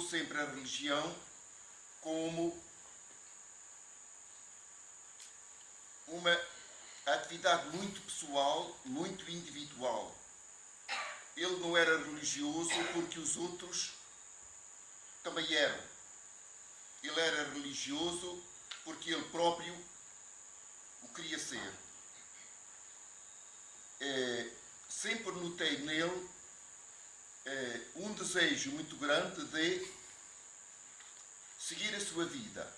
sempre a religião como uma atividade muito pessoal, muito individual. Ele não era religioso porque os outros também eram. Ele era religioso porque ele próprio o queria ser. Sempre notei nele um desejo muito grande de seguir a sua vida,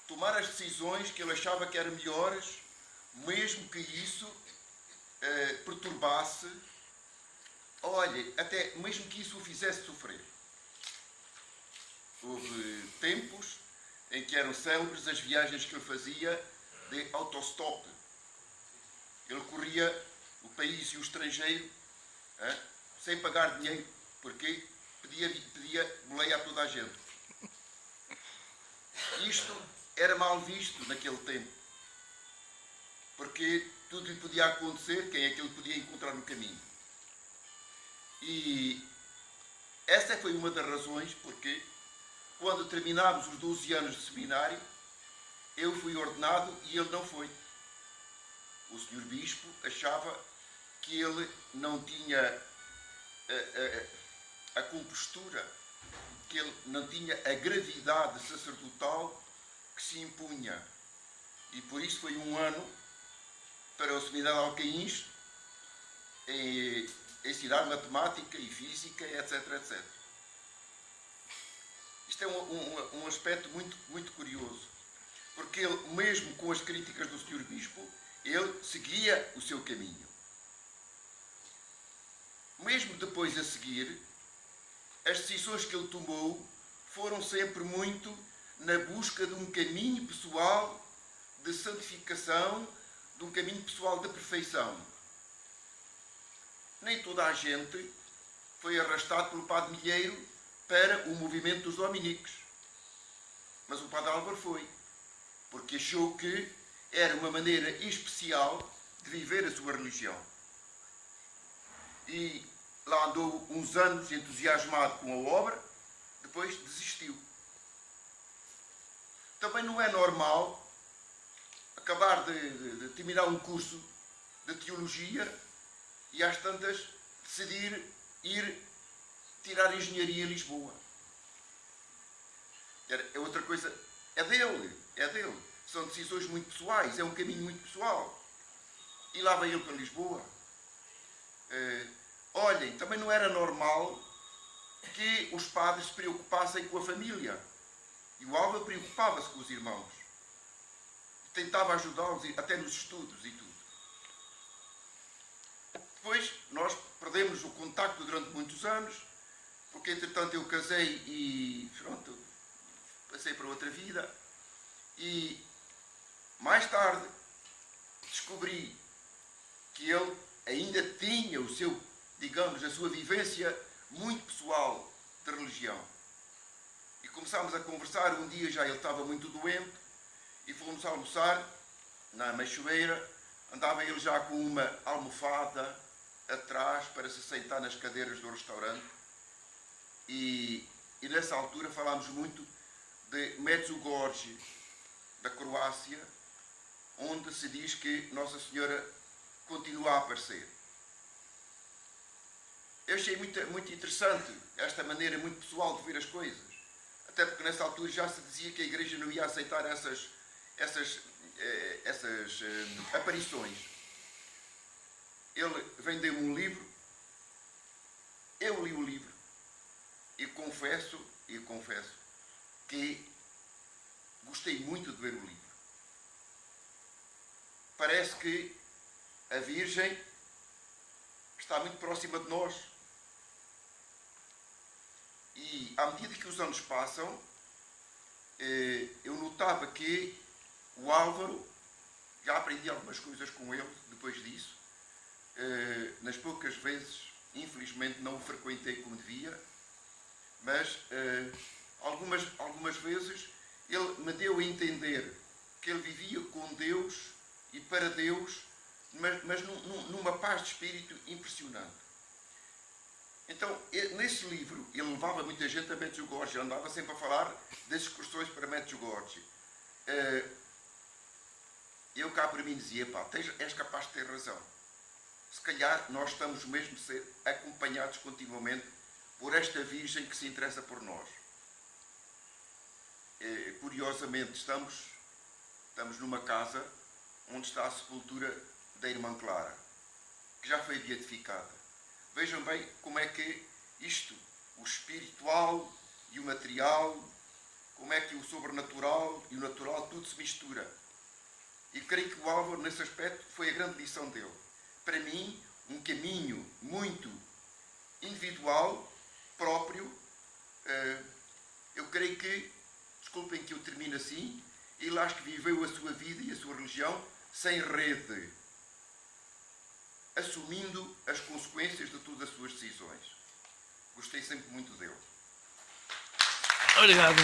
tomar as decisões que ele achava que eram melhores, mesmo que isso perturbasse, olhe, até mesmo que isso o fizesse sofrer. Houve tempos em que eram célebres as viagens que ele fazia de autostop. Ele corria o país e o estrangeiro sem pagar dinheiro, porque pedia boleia a toda a gente. Isto era mal visto naquele tempo, porque tudo lhe podia acontecer, quem é que ele podia encontrar no caminho. E essa foi uma das razões porque, quando terminámos os 12 anos de seminário, eu fui ordenado e ele não foi. O senhor bispo achava que ele não tinha a compostura, que ele não tinha a gravidade sacerdotal que se impunha. E por isso foi um ano para o seminário de Alcaíns ensinar matemática e física, etc, etc. Isto é um aspecto muito, muito curioso, porque ele, mesmo com as críticas do senhor bispo, ele seguia o seu caminho. Mesmo depois a seguir, as decisões que ele tomou foram sempre muito na busca de um caminho pessoal de santificação, de um caminho pessoal de perfeição. Nem toda a gente foi arrastado pelo Padre Milheiro para o movimento dos dominicos. Mas o Padre Álvaro foi, porque achou que era uma maneira especial de viver a sua religião. E lá andou uns anos entusiasmado com a obra, depois desistiu. Também não é normal acabar de terminar um curso de teologia e às tantas decidir ir tirar engenharia em Lisboa. É outra coisa, é dele. São decisões muito pessoais, é um caminho muito pessoal. E lá vai ele para Lisboa. Olhem, também não era normal que os padres se preocupassem com a família. E o Álvaro preocupava-se com os irmãos. Tentava ajudá-los até nos estudos e tudo. Depois nós perdemos o contacto durante muitos anos, porque entretanto eu casei e pronto, passei para outra vida. E mais tarde descobri que ele ainda tinha o seu, digamos, a sua vivência muito pessoal de religião. E começámos a conversar, um dia já ele estava muito doente, e fomos almoçar na Machoeira, andava ele já com uma almofada atrás para se sentar nas cadeiras do restaurante, e nessa altura falámos muito de Medjugorje, da Croácia, onde se diz que Nossa Senhora continua a aparecer. Eu achei muito interessante esta maneira muito pessoal de ver as coisas, até porque nessa altura já se dizia que a Igreja não ia aceitar essas aparições. Ele vendeu-me um livro, eu li o livro e confesso que gostei muito de ver o livro. Parece que a Virgem está muito próxima de nós. E à medida que os anos passam, eu notava que o Álvaro, já aprendi algumas coisas com ele depois disso, nas poucas vezes, infelizmente não o frequentei como devia, mas algumas vezes ele me deu a entender que ele vivia com Deus e para Deus, mas numa paz de espírito impressionante. Então, nesse livro, ele levava muita gente a Medjugorje, andava sempre a falar das excursões para Medjugorje. Eu cá para mim dizia, pá, és capaz de ter razão. Se calhar nós estamos mesmo a ser acompanhados continuamente por esta Virgem que se interessa por nós. Curiosamente, estamos numa casa onde está a sepultura da Irmã Clara, que já foi beatificada. Vejam bem como é que isto, o espiritual e o material, como é que o sobrenatural e o natural tudo se mistura. E creio que o Álvaro, nesse aspecto, foi a grande lição dele. Para mim, um caminho muito individual, próprio. Eu creio que, desculpem que eu termine assim, ele acho que viveu a sua vida e a sua religião sem rede, assumindo as consequências de todas as suas decisões. Gostei sempre muito dele. Obrigado.